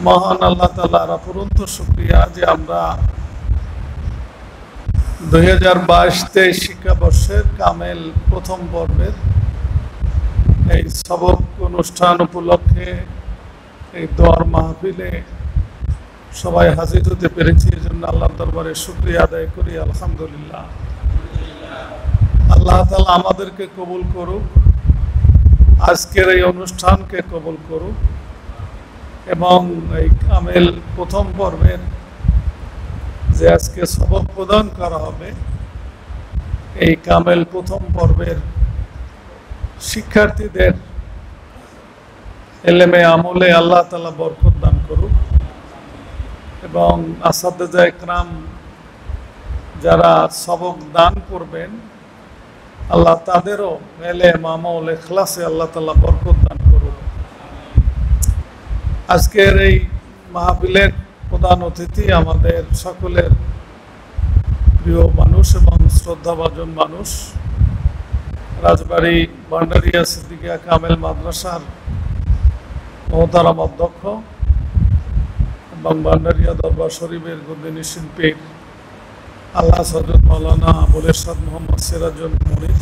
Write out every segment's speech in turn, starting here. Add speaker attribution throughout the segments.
Speaker 1: মহান আল্লাহ তাআলার অপরন্ত শুকরিয়া যে আমরা 2022-23 শিক্ষাবর্ষের কামেল প্রথম পর্বের এই সবক অনুষ্ঠান উপলক্ষে এই দোয়ার মাহফিলে সবাই হাজির হতে পেরেছি। এই জন্য আল্লাহর দরবারে শুকরিয়া আদায় করি। আলহামদুলিল্লাহ। আল্লাহ তাআলা আমাদেরকে কবুল করুক, আজকের এই অনুষ্ঠানকে কবুল করুক এবং এই কামেল প্রথম পর্বের যে আজকে সবক প্রদান করা হবে, এই কামেল প্রথম পর্বের শিক্ষার্থীদের এলেমে আমলে আল্লাহ তাআলা বরকত দান করুক এবং আসাদে ইকরাম যারা সবক দান করবেন আল্লাহ তাদেরও এলেম আমল ইখলাসে আল্লাহ তাআলা বরকত দান করুক। আজকের এই মাহফিলের প্রধান অতিথি আমাদের সকলের প্রিয় মানুষ এবং শ্রদ্ধাভাজন মানুষ, রাজবাড়ী ভান্ডারিয়া সিদ্দিকিয়া কামেল মাদ্রাসার মহতারাম অধ্যক্ষ এবং ভান্ডারিয়া দরবার শরীফের গদ্দিনী শিল্পী আল্লাহ হযরত মাওলানা আবুল ইরশাদ মোহাম্মদ সিরাজুল মুনির,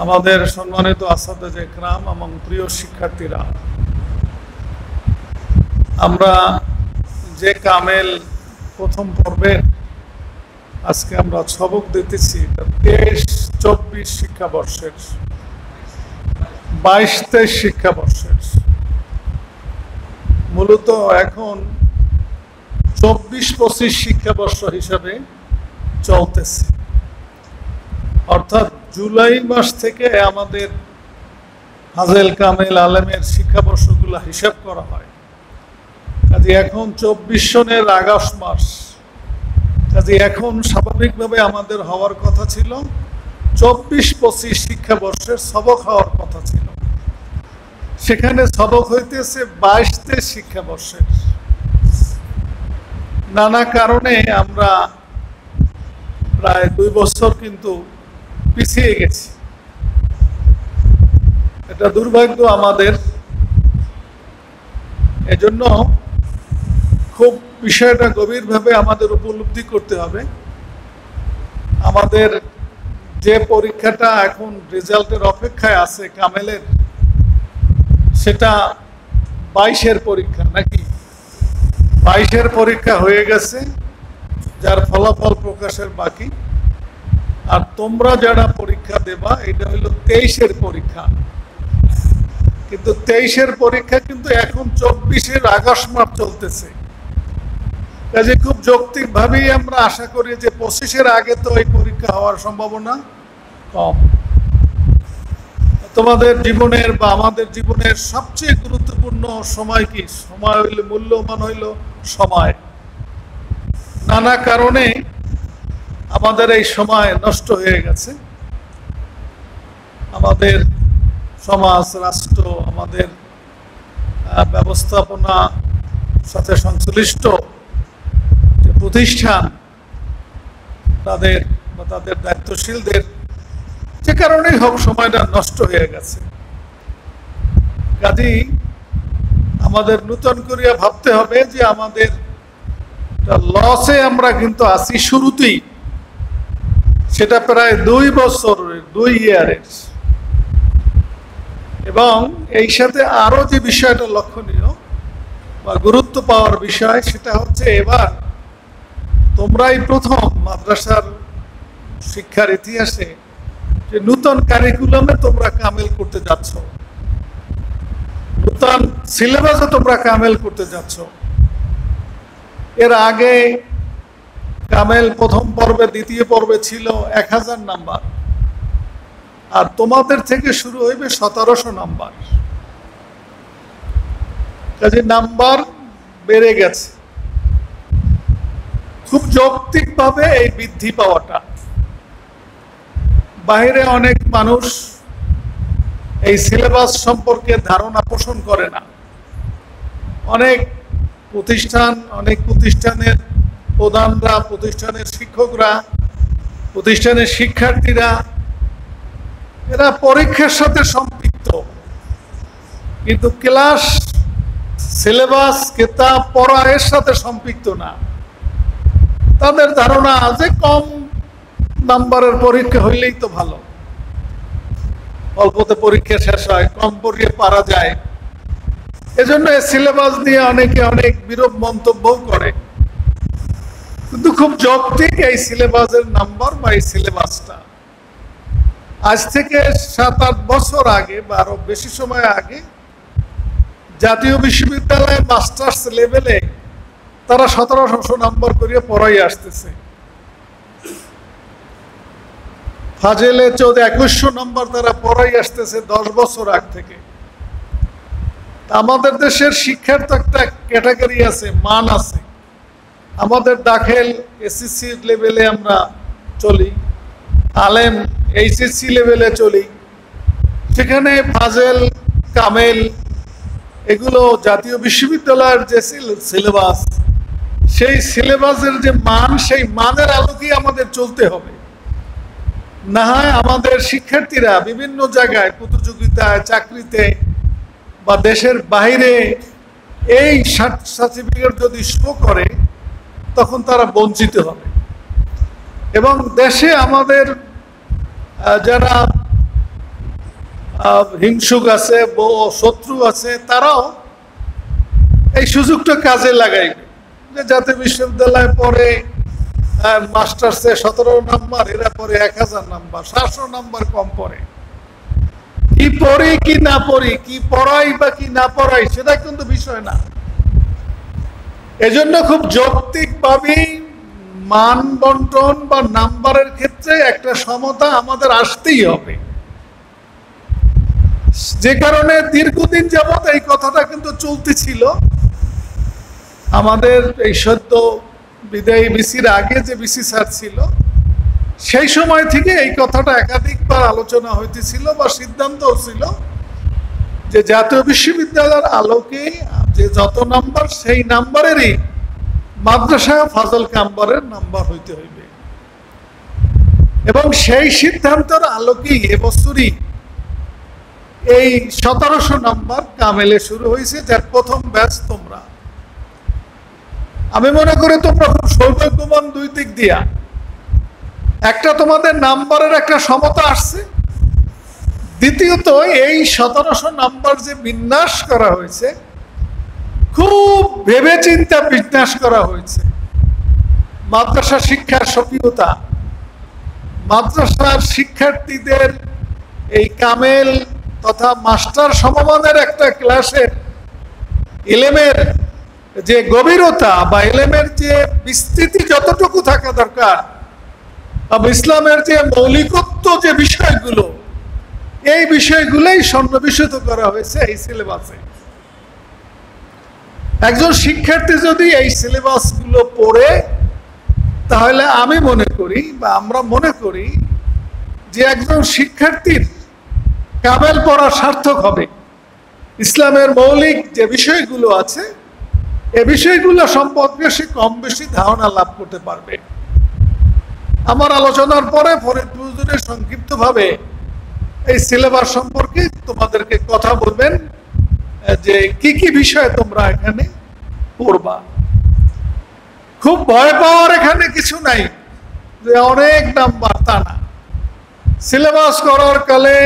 Speaker 1: আমাদের সম্মানিত আসাদে ইকরাম এবং প্রিয় শিক্ষার্থীরা, আমরা যে কামেল প্রথম পর্বের আজকে আমরা সবক দিতেছি 23-24 শিক্ষাবর্ষের 22-23 শিক্ষাবর্ষের, মূলত এখন 24-25 শিক্ষাবর্ষ হিসাবে চলতেছে। অর্থাৎ জুলাই মাস থেকে আমাদের হাজেল কামেল আলেমের শিক্ষাবর্ষগুলো হিসাব করা হয়। কাজে এখন 24 সনের আগস্ট মাস, কাজে এখন স্বাভাবিকভাবে আমাদের হওয়ার কথা ছিল 24-25 শিক্ষাবর্ষের সবক হওয়ার কথা ছিল, সেখানে সবক হইতেছে 22-23 শিক্ষাবর্ষের। নানা কারণে আমরা প্রায় 2 বছর কিন্তু পিছিয়ে গেছি। এটা দুর্ভাগ্য আমাদের। এজন্য খুব বিষয়টা গভীরভাবে আমাদের উপলব্ধি করতে হবে। আমাদের যে পরীক্ষাটা এখন রেজাল্টের অপেক্ষায় আছে কামেলের, সেটা 22-এর পরীক্ষা নাকি 22-এর পরীক্ষা হয়ে গেছে, যার ফলাফল প্রকাশের বাকি। আর তোমরা যারা পরীক্ষা দেবা এটা হলো 23-এর পরীক্ষা, কিন্তু 23-এর পরীক্ষা কিন্তু এখন 24-এর আগস্ট মাস চলতেছে। কাজে খুব যৌক্তিকভাবেই আমরা আশা করি যে 25-এর আগে তো এই পরীক্ষা হওয়ার সম্ভাবনা কম। তোমাদের জীবনের বা আমাদের জীবনের সবচেয়ে গুরুত্বপূর্ণ সময় কি? সময় হইলে মূল্যবান হইল সময়। নানা কারণে আমাদের এই সময় নষ্ট হয়ে গেছে। আমাদের সমাজ, রাষ্ট্র, আমাদের ব্যবস্থাপনা সাথে সংশ্লিষ্ট যে প্রতিষ্ঠান, তাদের বা তাদের দায়িত্বশীলদের যে কারণেই হোক সময়টা নষ্ট হয়ে গেছে। কাজেই আমাদের নতুন করিয়া ভাবতে হবে যে আমাদের লসে আমরা কিন্তু আছি শুরুতেই, সেটা প্রায় 2 বছরের 2 ইয়ারের। এবং এই সাথে আরো যে বিষয়টা লক্ষণীয় বা গুরুত্ব পাওয়ার বিষয়, সেটা হচ্ছে এবার তোমরাই প্রথম মাদ্রাসার শিক্ষার ইতিহাসে যে নূতন কারিকুলামে তোমরা কামেল করতে যাচ্ছ, নূতন সিলেবাসে তোমরা কামেল করতে যাচ্ছ। এর আগে কামেল প্রথম পর্বে, দ্বিতীয় পর্বে ছিল 1000 নাম্বার, আর তোমাদের থেকে শুরু হইবে 1700 নাম্বার। কাজে নাম্বার বেড়ে গেছে। খুব যৌক্তিকভাবে এই বৃদ্ধি পাওয়াটা, বাইরে অনেক মানুষ এই সিলেবাস সম্পর্কে ধারণা পোষণ করে না। অনেক প্রতিষ্ঠান, অনেক প্রতিষ্ঠানের প্রধানরা, প্রতিষ্ঠানের শিক্ষকরা, প্রতিষ্ঠানের শিক্ষার্থীরা, এরা পরীক্ষার সাথে সম্পৃক্ত, কিন্তু ক্লাস সিলেবাস কিতাব পড়া এর সাথে সম্পৃক্ত না। তাদের ধারণা যে কম নাম্বারের পরীক্ষা হইলেই তো ভালো, অল্পতে পরীক্ষা শেষ হয়, কম পড়িয়ে পারা যায়। এজন্য সিলেবাস নিয়ে অনেকে অনেক বিরূপ মন্তব্যও করে, কিন্তু খুব যৌক্তিক এই সিলেবাসের নাম্বার বা এই সিলেবাসটা। আজ থেকে 7-8 বছর আগে বা আরো বেশি সময় আগে জাতীয় বিশ্ববিদ্যালয়ে মাস্টার্স লেভেলে তারা 1700 নাম্বার করিয়ে পড়াই আসতেছে। ফাজেলে 2100 নাম্বার তারা পড়াই আসতেছে 10 বছর আগ থেকে। আমাদের দেশের শিক্ষার তো একটা ক্যাটাগরি আছে, মান আছে। আমাদের দাখিল এসএসসি লেভেলে আমরা চলি, আলেম এইচএসসি লেভেলে চলি, সেখানে ফাজেল কামেল এগুলো জাতীয় বিশ্ববিদ্যালয়ের যে সিলেবাস, সেই সিলেবাসের যে মান, সেই মানের আলোকেই আমাদের চলতে হবে। না হয় আমাদের শিক্ষার্থীরা বিভিন্ন জায়গায় প্রতিযোগিতায়, চাকরিতে বা দেশের বাইরে এই সার্টিফিকেট যদি শো করে তখন তারা বঞ্চিত হবে। এবং দেশে আমাদের যারা হিংসুক আছে, শত্রু আছে, তারাও এই সুযোগটা কাজে লাগাইবে যে জাতীয় বিশ্ববিদ্যালয়ে পড়ে মাস্টার্সে 17 নাম্বার, এরা পরে 1000 নাম্বার, 700 নাম্বার কম পড়ে। কি পড়ি কি না পড়ি, কি পড়াই বা কি না পড়াই, সেটা কিন্তু বিষয় না। এজন্য খুব যৌক্তিকভাবেই মান বন্টন বা নাম্বারের ক্ষেত্রে একটা সমতা আমাদের আসতেই হবে। যে কারণে দীর্ঘদিন যাবৎ এই কথাটা কিন্তু চলতেছিল। আমাদের এই সদ্য বিদায়ী বিসির আগে যে বিসি স্যার ছিল, সেই সময় থেকে এই কথাটা একাধিকবার আলোচনা হইতেছিল বা সিদ্ধান্তও ছিল যে জাতীয় বিশ্ববিদ্যালয়ের আলোকে যে যত নাম্বার, সেই নাম্বারেরই মাদ্রাসা ফাজল কাম্বারের নাম্বার হইতে হইবে। এবং সেই সিদ্ধান্তের আলোকেই এবছরই এই 1700 নাম্বার কামেলে শুরু হয়েছে, যার প্রথম ব্যাচ তোমরা। আমি মনে করি তোমরা খুব সৌভাগ্যবান দুই দিক দিয়া। একটা, তোমাদের নাম্বারের একটা সমতা আসছে। দ্বিতীয়ত, এই 1700 নাম্বার যে বিন্যাস করা হয়েছে, খুব ভেবেচিন্তে বিন্যাস করা হয়েছে। মাদ্রাসা শিক্ষার স্বকীয়তা, মাদ্রাসার শিক্ষার্থীদের এই কামেল তথা মাস্টার সমমানের একটা ক্লাসের ইলমের যে গভীরতা বা ইলমের যে বিস্তৃতি যতটুকু থাকা দরকার, ইসলামের যে মৌলিকত্ব যে বিষয়গুলো, এই বিষয়গুলোই সন্নিবেশিত করা হয়েছে এই সিলেবাসে। একজন শিক্ষার্থী যদি এই সিলেবাসগুলো পড়ে, তাহলে আমি মনে করি বা আমরা মনে করি যে একজন শিক্ষার্থীর কামেল পড়া সার্থক হবে। ইসলামের মৌলিক যে বিষয়গুলো আছে, এই বিষয়গুলো সম্পর্কে সে কম বেশি ধারণা লাভ করতে পারবে। আমার আলোচনার পরে ফরিদপুরে সংক্ষিপ্তভাবে এই সিলেবাস সম্পর্কে তোমাদেরকে কথা বলবেন যে কি কি বিষয় তোমরা এখানে পড়বা। খুব ভয় পাওয়ার এখানে কিছু নাই যে অনেক নাম্বার, তা না। সিলেবাস করার কালে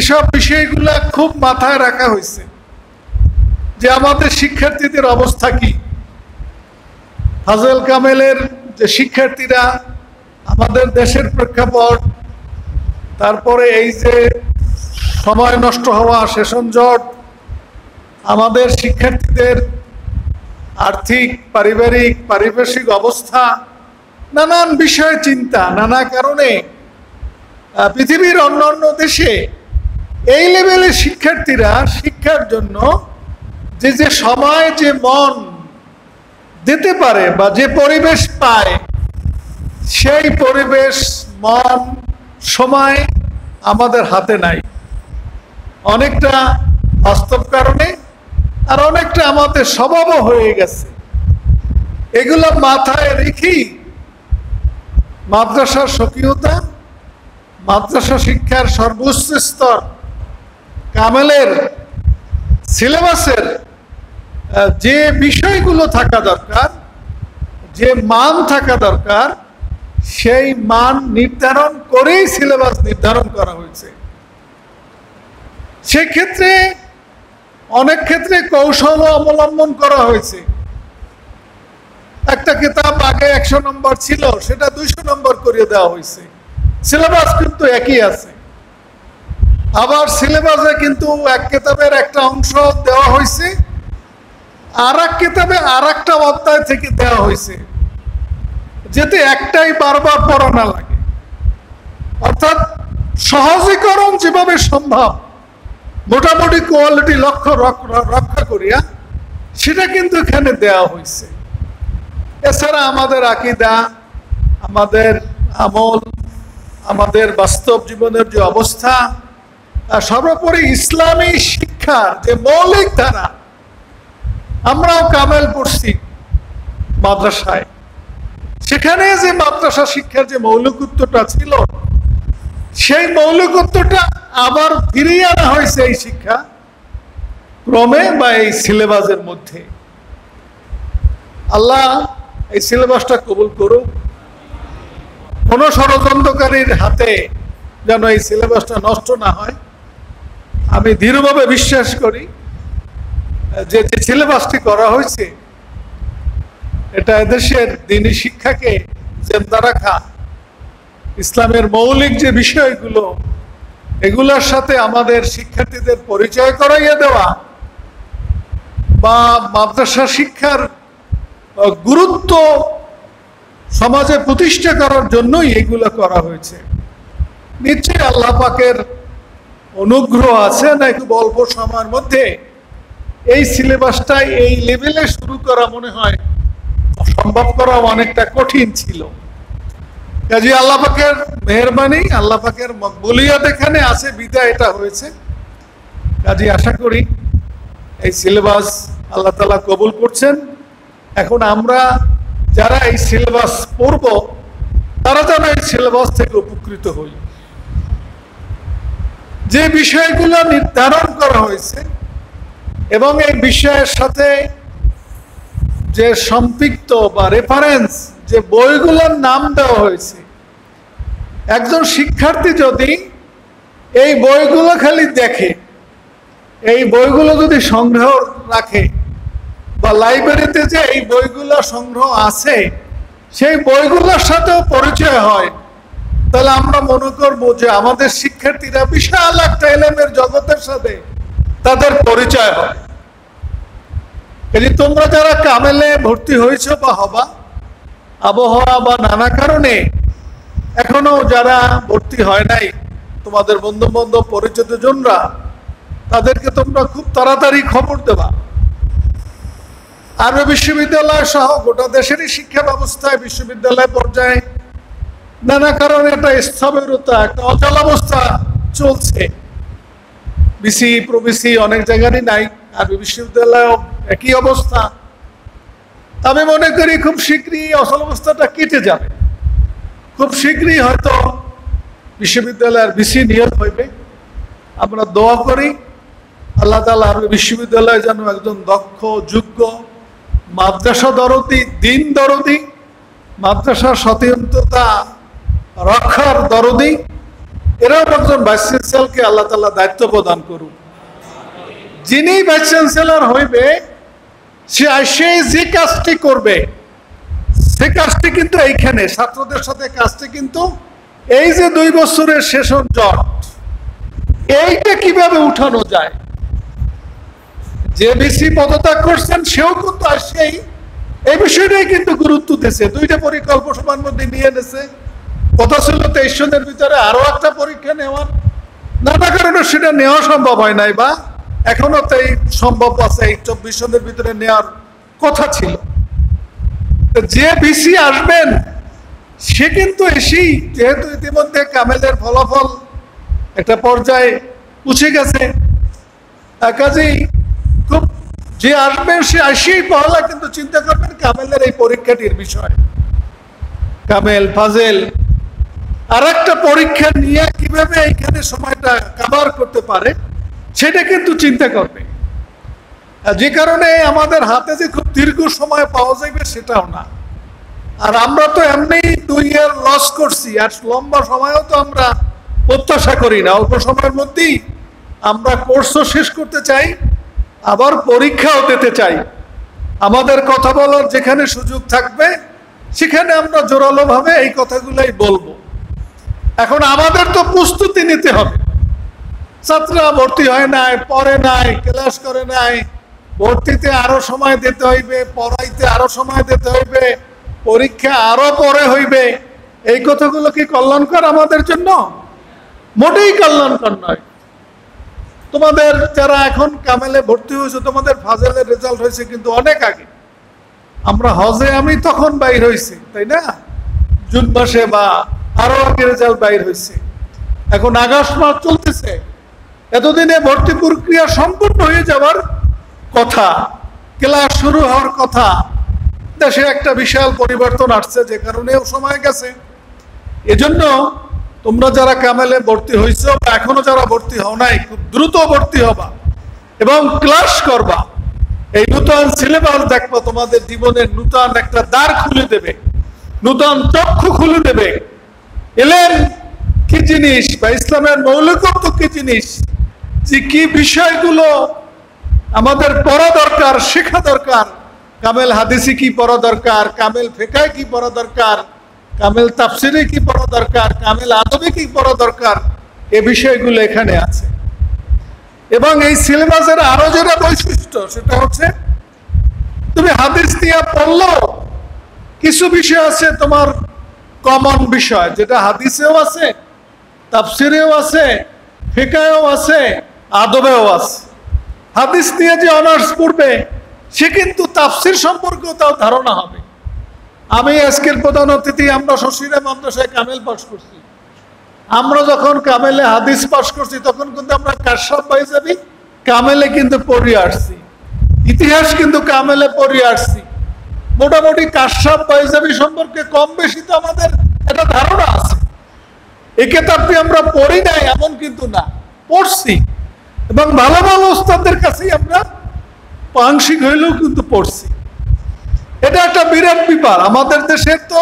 Speaker 1: এসব বিষয়গুলা খুব মাথায় রাখা হয়েছে যে আমাদের শিক্ষার্থীদের অবস্থা কি। ফাজল কামেলের যে শিক্ষার্থীরা, আমাদের দেশের প্রেক্ষাপট, তারপরে এই যে সময় নষ্ট হওয়া, সেশন জট, আমাদের শিক্ষার্থীদের আর্থিক, পারিবারিক, পারিপার্শ্বিক অবস্থা, নানান বিষয় চিন্তা, নানা কারণে পৃথিবীর অন্যান্য দেশে এই লেভেলের শিক্ষার্থীরা শিক্ষার জন্য যে যে সময়, যে মন দিতে পারে বা যে পরিবেশ পায়, সেই পরিবেশ, মন, সময় আমাদের হাতে নাই। অনেকটা বাস্তব কারণে, আর অনেকটা আমাদের স্বভাবও হয়ে গেছে। এগুলো মাথায় রেখেই মাদ্রাসার স্বকীয়তা, মাদ্রাসা শিক্ষার সর্বোচ্চ স্তর কামেলের সিলেবাসের যে বিষয়গুলো থাকা দরকার, যে মান থাকা দরকার, সেই মান নির্ধারণ করেই সিলেবাস নির্ধারণ করা হয়েছে। সেক্ষেত্রে অনেক ক্ষেত্রে কৌশল অবলম্বন করা হয়েছে। একটা কিতাব আগে 100 নম্বর ছিল, সেটা 200 নম্বর করিয়ে দেওয়া হয়েছে। সিলেবাস কিন্তু একই আছে। আবার সিলেবাসে কিন্তু এক কিতাবের একটা অংশ দেওয়া হয়েছে, আর এক কিতাবে আর একটা অধ্যায় থেকে দেওয়া হয়েছে, যাতে একটাই বারবার পড়া না লাগে। অর্থাৎ সহজীকরণ যেভাবে সম্ভব, মোটামুটি কোয়ালিটি লক্ষ্য রক্ষা করিয়া সেটা কিন্তু এখানে দেওয়া হয়েছে। এছাড়া আমাদের আকীদা, আমাদের আমল, আমাদের বাস্তব জীবনের যে অবস্থা, সর্বোপরি ইসলামী শিক্ষার যে মৌলিক ধারা, আমরাও কামেল পড়ছি মাদ্রাসায়, সেখানে যে মাদ্রাসা শিক্ষার যে মৌলিকত্বটা ছিল, সেই মৌলিকত্বটা আবার ফিরিয়ে আনা হয়েছে এই শিক্ষা ক্রমে বা এই সিলেবাসের মধ্যে। আল্লাহ এই সিলেবাসটা কবুল করুক। কোন ষড়যন্ত্রকারীর হাতে যেন এই সিলেবাসটা নষ্ট না হয়। আমি দৃঢ়ভাবে বিশ্বাস করি যে যে সিলেবাসটি করা হয়েছে, এটা এদেশের দ্বীনি শিক্ষাকে জিন্দা রাখা, ইসলামের মৌলিক যে বিষয়গুলো, এগুলোর সাথে আমাদের শিক্ষার্থীদের পরিচয় করাইয়া দেওয়া, বা মাদ্রাসা শিক্ষার গুরুত্ব সমাজে প্রতিষ্ঠা করার জন্যই এগুলো করা হয়েছে। নিশ্চয়ই আল্লাহ পাকের অনুগ্রহ আছে না, খুব অল্প সময়ের মধ্যে এই সিলেবাসটা এই লেভেলে শুরু করা মনে হয় সম্ভব করা অনেকটা কঠিন ছিল। কাজে আল্লাহ পাকের মেহেরবানি, আল্লাহ পাকের মকবুলিয়ত এখানে আছে, বিদায় এটা হয়েছে। কাজে আশা করি এই সিলেবাস আল্লাহ তাআলা কবুল করছেন। এখন আমরা যারা এই সিলেবাস পড়ব, তারা যেন এই সিলেবাস থেকে উপকৃত হই। যে বিষয়গুলো নির্ধারণ করা হয়েছে এবং এই বিষয়ের সাথে যে সম্পৃক্ত বা রেফারেন্স যে বইগুলোর নাম দেওয়া হয়েছে, একজন শিক্ষার্থী যদি এই বইগুলো খালি দেখে, এই বইগুলো যদি সংগ্রহ রাখে বা লাইব্রেরিতে যে এই বইগুলো সংগ্রহ আছে সেই বইগুলোর সাথেও পরিচয় হয়, তাহলে আমরা মনে করবো যে আমাদের শিক্ষার্থীরা বিশাল একটা এলেমের জগতের সাথে তাদের পরিচয় হয়। এই তোমরা যারা কামেলে ভর্তি হয়েছ বা হবা, আবহাওয়া বা নানা কারণে এখনো যারা ভর্তি হয় নাই, তোমাদের বন্ধু বান্ধব পরিচিত জনরা, তাদেরকে তোমরা খুব তাড়াতাড়ি খবর দেবা। আরবি বিশ্ববিদ্যালয় সহ গোটা দেশেরই শিক্ষা ব্যবস্থায় বিশ্ববিদ্যালয় পর্যায়ে নানা কারণে একটা স্থবিরতা, একটা অচলাবস্থা চলছে। বিসি প্রবিসি অনেক জায়গারই নাই, আরবি বিশ্ববিদ্যালয় একই অবস্থা। আমি মনে করি খুব শীঘ্রই অচলাবস্থাটা কেটে যাবে। খুব শীঘ্রই হয়তো বিশ্ববিদ্যালয়ের বিসি নিয়োগ হইবে। আমরা দোয়া করি আল্লাহ তাআলা আরবি বিশ্ববিদ্যালয় যেন একজন দক্ষ, যোগ্য, মাদ্রাসা দরদি, দিন দরদি, মাদ্রাসা স্বতন্ত্রতা রক্ষার দরদি, এরকম একজন ভাইস চ্যান্সেলরকে আল্লাহ তাআলা দায়িত্ব প্রদান করুন। যিনি ভাইস চ্যান্সেলর হইবে, সে যে কাজটি করবে, সে কাজটি কিন্তু এইখানে ছাত্রদের সাথে কাজটি কিন্তু এই যে 2 বছরের সেশন জট, এইটা কিভাবে উঠানো যায়। যে বিসি পদত্যাগ করছেন সেও কিন্তু আসেই এই বিষয়টাই কিন্তু গুরুত্ব দিয়েছে। 2টা পরিকল্পনা সবার মধ্যে নিয়ে এনেছে। কথা ছিল 23 জনের ভিতরে আরো একটা পরীক্ষা নেওয়ার, নানা কারণে সেটা নেওয়া সম্ভব হয় নাই, বা এখনো তাই সম্ভব আছে, এই 24 জনের ভিতরে নেওয়ার কথা ছিল। যে বিসি আসবেন সে কিন্তু এসেই, যেহেতু ইতিমধ্যে কামেলের ফলাফল একটা পর্যায়ে উঠে গেছে, কাজেই খুব যে আসবেন সে আসেই পহলা কিন্তু চিন্তা করবেন কামেলের এই পরীক্ষাটির বিষয়। কামেল, ফাজেল আর একটা পরীক্ষা নিয়ে কিভাবে এইখানে সময়টা কভার করতে পারে সেটা কিন্তু চিন্তা করবে। যে কারণে আমাদের হাতে যে খুব দীর্ঘ সময় পাওয়া যাবে সেটাও না। আর আমরা তো এমনি 2 ইয়ার লস করছি, আর লম্বা সময়ও তো আমরা প্রত্যাশা করি না। অল্প সময়ের মধ্যেই আমরা কোর্সও শেষ করতে চাই, আবার পরীক্ষাও দিতে চাই। আমাদের কথা বলার যেখানে সুযোগ থাকবে সেখানে আমরা জোরালোভাবে এই কথাগুলোই বলবো। এখন আমাদের তো প্রস্তুতি নিতে হবে। ছাত্ররা ভর্তি হয় নাই, পড়ে নাই, ক্লাস করে নাই, ভর্তিতে আরো সময় দিতে হইবে, পড়াইতে আরো সময় দিতে হইবে, পরীক্ষা আরো পরে হইবে। এই কথাগুলো কি কল্যাণকর আমাদের জন্য? মোটেই কল্যাণকর নয়। তোমাদের যারা এখন কামেলে ভর্তি হয়েছে, তোমাদের ফাজেলের রেজাল্ট হয়েছে কিন্তু অনেক আগে। আমরা হজে আমি তখন বাইর হয়েছি, তাই না? জুন মাসে বা আরো আগে রেজাল্ট বাইর হয়েছে। এখন আগস্ট মাস চলতেছে, এতদিনে ভর্তি প্রক্রিয়া সম্পূর্ণ হয়ে যাওয়ার কথা, ক্লাস শুরু হওয়ার কথা। দেশে একটা বিশাল পরিবর্তন আসছে, যে কারণেও সময় গেছে। এজন্য তোমরা যারা কামেলে ভর্তি হয়েছো বা এখনো যারা ভর্তি হও নাই, খুব দ্রুত ভর্তি হবা এবং ক্লাস করবা। এই নূতন সিলেবাস দেখবো তোমাদের জীবনের নূতন একটা দ্বার খুলে দেবে, নূতন চক্ষু খুলে দেবে। এলেম কি জিনিস বা ইসলামের মৌলিকত্ব কি জিনিস, যে কি বিষয়গুলো আমাদের পড়া দরকার, শেখা দরকার। কামেল হাদিসে কি পড়া দরকার, কামেল ফিকাহে কি পড়া দরকার, কামেল তাফসিরে কি পড়া দরকার, কামেল আদবে কি পড়া দরকার, এই বিষয়গুলো এখানে আছে। এবং এই সিলেবাসের আরো যেটা বৈশিষ্ট্য সেটা হচ্ছে, তুমি হাদিস নিয়ে পড়লো, কিছু বিষয় আছে তোমার কমন বিষয়, যেটা হাদিসেও আছে, তাফসিরেও আছে, ফিকাহেও আছে, আদবেও আছে। হাদিস নিয়ে যে অনার্স পড়বে সে কিন্তু তাফসির সম্পর্কেও তার ধারণা হবে। আমি আজকের প্রধান অতিথি, আমরা শশীরা মাদ্রাসায় কামেল পাশ করছি। আমরা যখন কামেলে হাদিস পাশ করছি তখন কিন্তু আমরা কাশাব বাইজাবি কামেলে কিন্তু পড়িয়ে আসছি, ইতিহাস কিন্তু কামেলে পড়িয়ে আসছি। মোটামুটি কাশাব বাইজাবি সম্পর্কে কম বেশি তো আমাদের একটা ধারণা আছে। এই কিতাবটি আমরা পড়ি নাই এমন কিন্তু না, পড়ছি, এবং ভালো ভালো ওস্তাদদের কাছেই আমরা আংশিক হইলেও কিন্তু পড়ছি। এটা একটা বিরাট ব্যাপার। আমাদের দেশের তো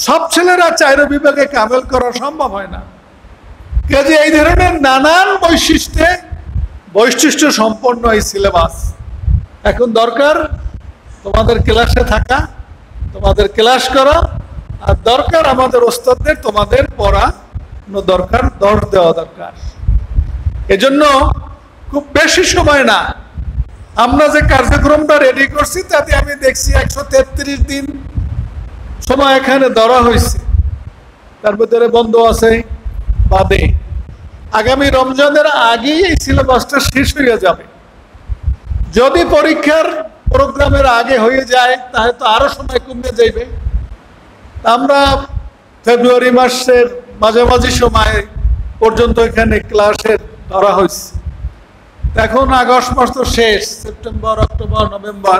Speaker 1: সব ছেলেরা 4 বিভাগে কামেল করা সম্ভব হয় না। কাজে এই ধরনের নানান বৈশিষ্ট্য সম্পন্ন এই সিলেবাস এখন দরকার তোমাদের ক্লাসে থাকা, তোমাদের ক্লাস করা, আর দরকার আমাদের ওস্তাদদের তোমাদের পড়ানো দরকার, দর দেওয়া দরকার। এজন্য খুব বেশি সময় না, আমরা যে কার্যক্রমটা রেডি করছি তাতে আমি দেখছি 133 দিন সময় এখানে ধরা হয়েছে। তার ভিতরে বন্ধ আছে বাদে আগামী রমজানের আগেই এই সিলেবাসটা শেষ হয়ে যাবে। যদি পরীক্ষার প্রোগ্রামের আগে হয়ে যায় তাহলে তো আরো সময় কমে যাইবে। আমরা ফেব্রুয়ারি মাসের মাঝামাঝি সময় পর্যন্ত এখানে ক্লাসের ধরা হয়েছে। এখন আগস্ট মাস তো শেষ, সেপ্টেম্বর, অক্টোবর, নভেম্বর,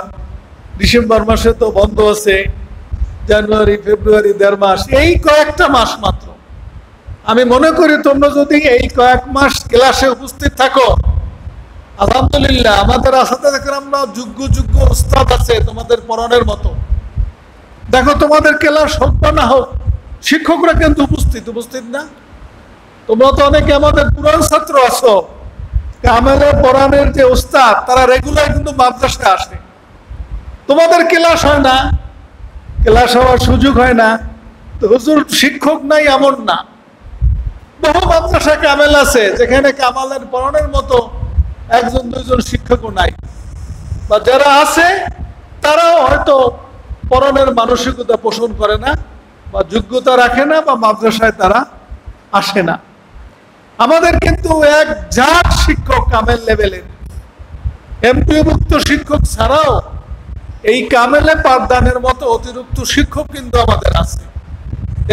Speaker 1: ডিসেম্বর মাসে তো বন্ধ আছে, জানুয়ারি, ফেব্রুয়ারি 1.5 মাস, এই কয়েকটা মাস মাত্র। আমি মনে করি তোমরা যদি এই কয়েক মাস ক্লাসে উপস্থিত থাকো, আলহামদুলিল্লাহ, আমাদের আসাতে আমরা যোগ্য ওস্তাদ আছে তোমাদের পড়ানোর মতো। দেখো তোমাদের ক্লাস হোক বা না হোক, শিক্ষকরা কিন্তু উপস্থিত না? তোমরা তো অনেকে আমাদের পুরান ছাত্র আছো, কামেলে পড়ানোর যে ওস্তাদ তারা রেগুলার কিন্তু মাদ্রাসায় আসে। তোমাদের ক্লাস হয় না, ক্লাস হওয়ার সুযোগ হয় না, তো হুজুর শিক্ষক নাই এমন না। বহু মাদ্রাসায় কামেল আছে যেখানে কামালের পড়ানোর মতো 1-2জন শিক্ষকও নাই, বা যারা আছে তারাও হয়তো পড়ানোর মানসিকতা পোষণ করে না, বা যোগ্যতা রাখে না, বা মাদ্রাসায় তারা আসে না। আমাদের কিন্তু এক জাত শিক্ষক কামেল লেভেলের, এমপিওভুক্ত শিক্ষক ছাড়াও এই কামেলে পাঠদানের মতো অতিরিক্ত শিক্ষক কিন্তু আমাদের আছে,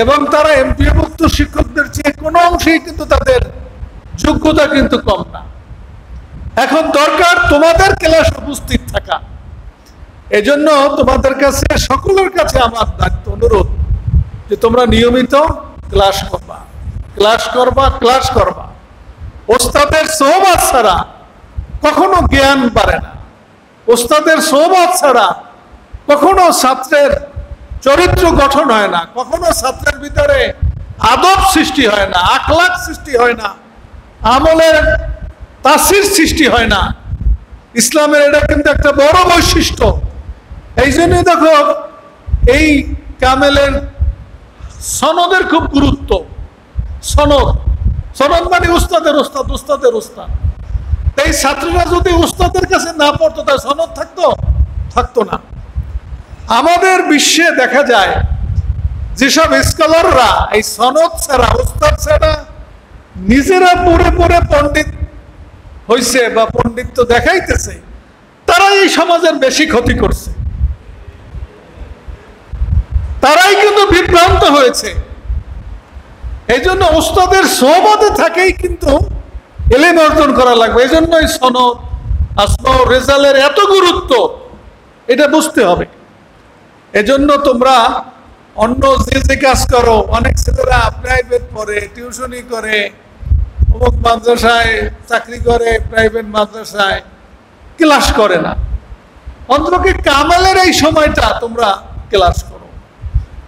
Speaker 1: এবং তারা এমপিওভুক্ত শিক্ষকদের চেয়ে কোনো অংশেই কিন্তু তাদের যোগ্যতা কিন্তু কম না। এখন দরকার তোমাদের ক্লাস উপস্থিত থাকা। এজন্য তোমাদের কাছে, সকলের কাছে আমার দায়িত্ব, অনুরোধ যে তোমরা নিয়মিত ক্লাস করবা। ওস্তাদের সোহবত ছাড়া কখনো জ্ঞান বাড়ে না। ওস্তাদের সোহবত ছাড়া কখনো ছাত্রের চরিত্র গঠন হয় না, কখনো ছাত্রের ভিতরে আদব সৃষ্টি হয় না, আখলাক সৃষ্টি হয় না, আমলের তাসির সৃষ্টি হয় না। ইসলামের এটা কিন্তু একটা বড় বৈশিষ্ট্য। এই জন্যই দেখো এই কামেলের সনদের খুব গুরুত্ব। সনদ, সনদ মানে উস্তাদের উস্তাদ, উস্তাদের উস্তাদ। এই ছাত্ররা যদি উস্তাদের কাছে না পড়তো তাই সনদ থাকতো না। আমাদের বিশ্বে দেখা যায় যেসব স্কলাররা এই সনদ ছাড়া, উস্তাদ ছাড়া নিজেরা পড়ে পড়ে পণ্ডিত হইছে বা পণ্ডিত্য দেখাইতেছে, তারা এই সমাজের বেশি ক্ষতি করছে, তারাই কিন্তু বিভ্রান্ত হয়েছে। এই জন্য উস্তাদের সোহবতে থাকেই কিন্তু ইলম অর্জন করা লাগবে। এই জন্যই সনদ, আসমা ও রেজালের এত গুরুত্ব, এটা বুঝতে হবে। এজন্য তোমরা অন্য যে কাজ করো, অনেক ছেলেরা প্রাইভেট পড়ে, টিউশনি করে, অমুক মাদ্রাসায় চাকরি করে, প্রাইভেট মাদ্রাসায় ক্লাস করে না। অন্তত কামালের এই সময়টা তোমরা ক্লাস করো।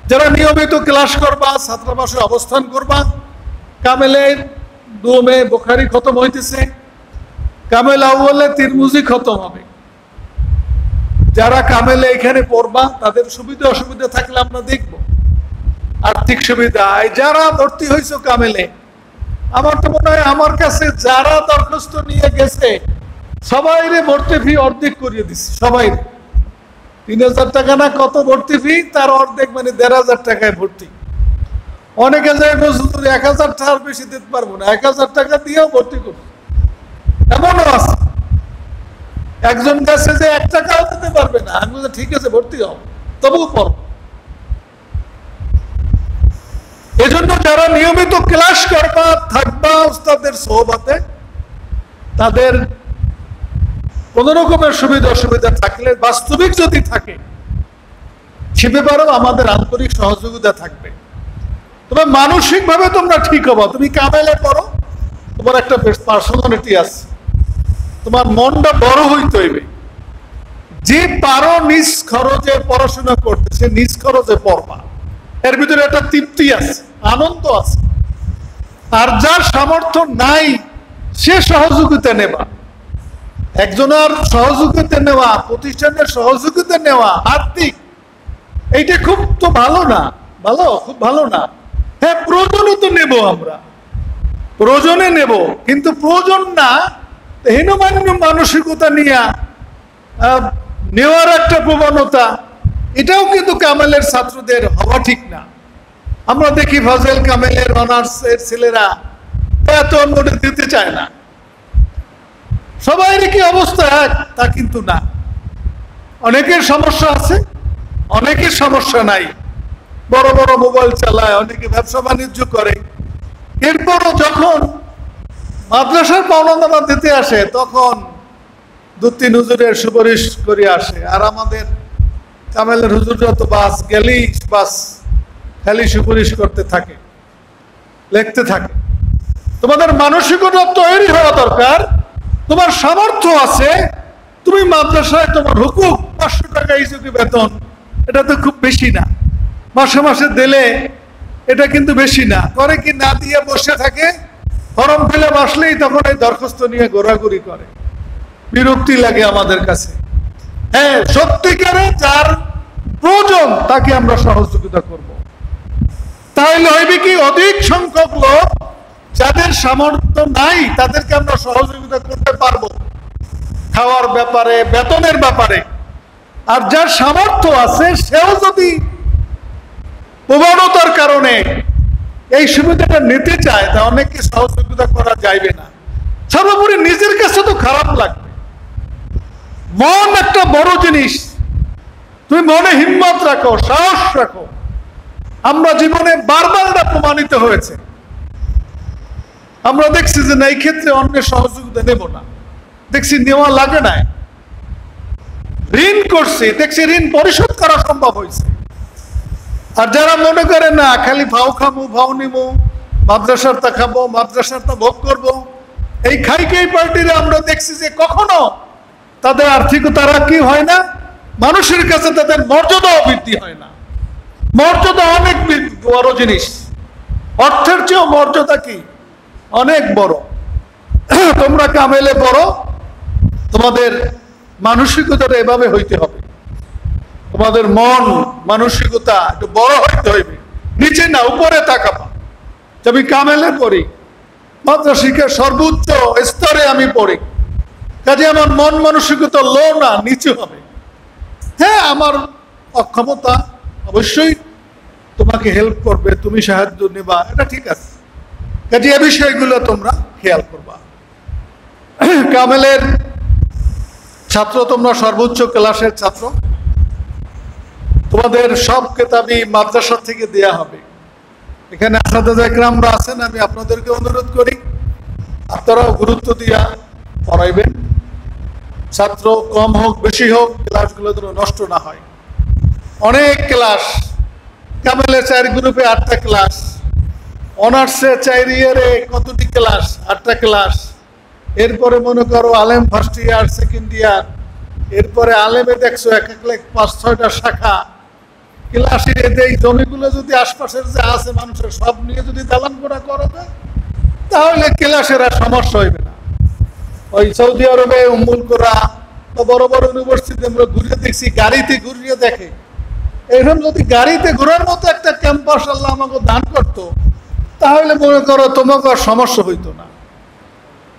Speaker 1: যারা নিয়মিত ক্লাস করবা, ছাত্রাবাসে অবস্থান করবা, কামেলের দুমে বুখারী খতম হইতেছে, কামেল আউয়ালে তিরমিজি খতম হবে। যারা কামেলে এখানে পড়বা তাদের সুবিধা অসুবিধা থাকলে আমরা দেখব। আর্থিক সুবিধা, যারা ভর্তি হয়েছে কামেলে, আমার তো মনে হয় আমার কাছে যারা দরখাস্ত নিয়ে গেছে সবাইরে ভর্তি ফি অর্ধেক করিয়ে দিচ্ছে। সবাই ৩,০০০ টাকা না কত ভর্তি ফি, তার অর্ধেক মানে ১,৫০০ টাকায় ভর্তি। অনেকে যায় বলছে ১,০০০ টাকার বেশি দিতে পারবো না, ১,০০০ টাকা দিয়েও ভর্তি করছে, এমনও আছে। একজন কাছে যে ১ টাকাও দিতে পারবে না, আমি বলছি ঠিক আছে ভর্তি হও, তবুও পড়ো। এজন্য যারা নিয়মিত ক্লাস করবা, থাকবা উস্তাদের সোহবতে, তাদের কোন রকমের সুবিধা অসুবিধা থাকলে, বাস্তবিক যদি থাকে সে ব্যাপারেও আমাদের আন্তরিক সহযোগিতা থাকবে। তবে মানসিক ভাবে তোমরা ঠিক হবা। তুমি কামেলে পড়ো, তোমার একটা পার্সোনালিটি আছে, তোমার মনটা বড় হইতে হইবে। যে পারো নিজ খরচে পড়াশোনা করতে, সে নিজ খরচে পড়বা, এর ভিতরে একটা তৃপ্তি আছে, আনন্দ আছে। আর যার সামর্থ্য নাই সে সহযোগিতা নেবা। একজনের সহযোগিতা নেওয়া, প্রতিষ্ঠানের সহযোগিতা নেওয়া আর্থিক, এইটা খুব তো ভালো না, খুব ভালো না। হ্যাঁ, প্রয়োজনে তো নেব, আমরা প্রয়োজনে নেব, কিন্তু প্রয়োজন না হীনমান্য মানসিকতা নিয়ে নেওয়ার একটা প্রবণতা, এটাও কিন্তু কামেলের ছাত্রদের হওয়া ঠিক না। আমরা দেখি ফাজেল কামেলের অনার্সের ছেলেরা এত নোটে দিতে চায় না। সবাই কি অবস্থা এক তা কিন্তু না। অনেকের সমস্যা আছে, অনেকের সমস্যা নাই। বড় বড় মোবাইল চালায়, অনেকে ব্যবসা বাণিজ্য করে। এরপরও যখন মাদ্রাসার পাওনা দিতে আসে তখন ২-৩ হুজুরের সুপারিশ করে আসে। আর আমাদের কামেলের হুজুররা তো বাস গেলেই বাস খালি সুপারিশ করতে থাকে, লিখতে থাকে। তোমাদের মানসিকতা তৈরি হওয়া দরকার। তোমার সামর্থ্য আছে, তুমি মাদ্রাসায় তোমার হুকুক ৫০০ টাকা ইজুকি বেতন, এটা তো খুব বেশি না। মাসে মাসে দিলে এটা কিন্তু বেশি না। করে কি না দিয়ে বসে থাকে, ফর্ম ফিলে আসলেই তখন এই দরখাস্ত নিয়ে ঘোরাঘুরি করে। বিরক্তি লাগে আমাদের কাছে। হ্যাঁ, সত্যিকারে যার প্রয়োজন তাকে আমরা সহযোগিতা করব। তাহলে হইবে কি, অধিক সংখ্যক লোক যাদের সামর্থ্য নাই তাদেরকে আমরা সহযোগিতা করতে পারবো খাওয়ার ব্যাপারে, বেতনের ব্যাপারে। আর যার সামর্থ্য আছে সেও যদি প্রবণতার কারণে এই সুবিধাটা নিতে চায়, তা অনেককে সহযোগিতা করা যাইবে না। সর্বোপরি নিজের কাছে তো খারাপ লাগবে। মন একটা বড় জিনিস, তুমি মনে হিম্মত রাখো, সাহস রাখো। আমরা জীবনে বারবার এটা প্রমাণিত হয়েছে। আমরা দেখছি যে না, এই ক্ষেত্রে অন্যের সহযোগিতা নেব না, দেখছি নেওয়া লাগে না। ঋণ করছি, দেখছি ঋণ পরিশোধ করা সম্ভব হয়েছে। আর যারা মনে করে না খালি ভাও খাবো, ভাও নিবো, মাদ্রাসার তা খাবো, মাদ্রাসার তা ভোগ করবো, এই খাইকেই পার্টিরা আমরা দেখছি যে কখনো তাদের আর্থিকতারা কি হয় না, মানুষের কাছে তাদের মর্যাদাও বৃদ্ধি হয় না। মর্যাদা অনেক বড় জিনিস, অর্থের চেয়েও মর্যাদা কি অনেক বড়। তোমরা কামেলে বড়, তোমাদের মানসিকতাটা এভাবে হইতে হবে, তোমাদের মন মানসিকতা একটু বড় হইতে হইবে, নিচে না উপরে তাকাবা। আমি কামেলে পড়ি, মাদ্রাসা সর্বোচ্চ স্তরে আমি পড়ি, কাজে আমার মন মানসিকতা লো না নিচু হবে। হ্যাঁ, আমার অক্ষমতা অবশ্যই তোমাকে হেল্প করবে, তুমি সাহায্য নেবা, এটা ঠিক আছে। কাজে এই বিষয়গুলো তোমরা খেয়াল করবা। কামেলের ছাত্র তোমরা, সর্বোচ্চ ক্লাসের ছাত্র, তোমাদের সব কিতাবই মাদ্রাসা থেকে দেয়া হবে। এখানে আসাদুল ইকরামরা আছেন, আমি আপনাদেরকে অনুরোধ করি আপনারাও গুরুত্ব দিয়া পড়াইবেন। ছাত্র কম হোক বেশি হোক, ক্লাসগুলো যেন নষ্ট না হয়। অনেক ক্লাস, কামেলে 4 গ্রুপে 8টা ক্লাস, অনার্সে 4 ইয়ারে কতটি ক্লাস, 8টা ক্লাস। এরপরে মনে করো আলেম ফার্স্ট ইয়ার, সেকেন্ড ইয়ার, এরপরে আলেমে দেখছো এক এক 5-6টা শাখা। ক্লাসের এই জমিগুলো যদি আশপাশের যে আছে মানুষের সব নিয়ে যদি দালান কোঠা করা যায়, তাহলে ক্লাসের আর সমস্যা হইবে না। ওই সৌদি আরবে উম্মুল কোরা বা বড় বড় ইউনিভার্সিটি আমরা ঘুরিয়ে দেখছি, গাড়িতে ঘুরিয়ে দেখে। এরকম যদি গাড়িতে ঘোরার মতো একটা ক্যাম্পাস আল্লাহ আমাকে দান করতো, তাহলে মনে করো তোমাকে আর সমস্যা হইতো না।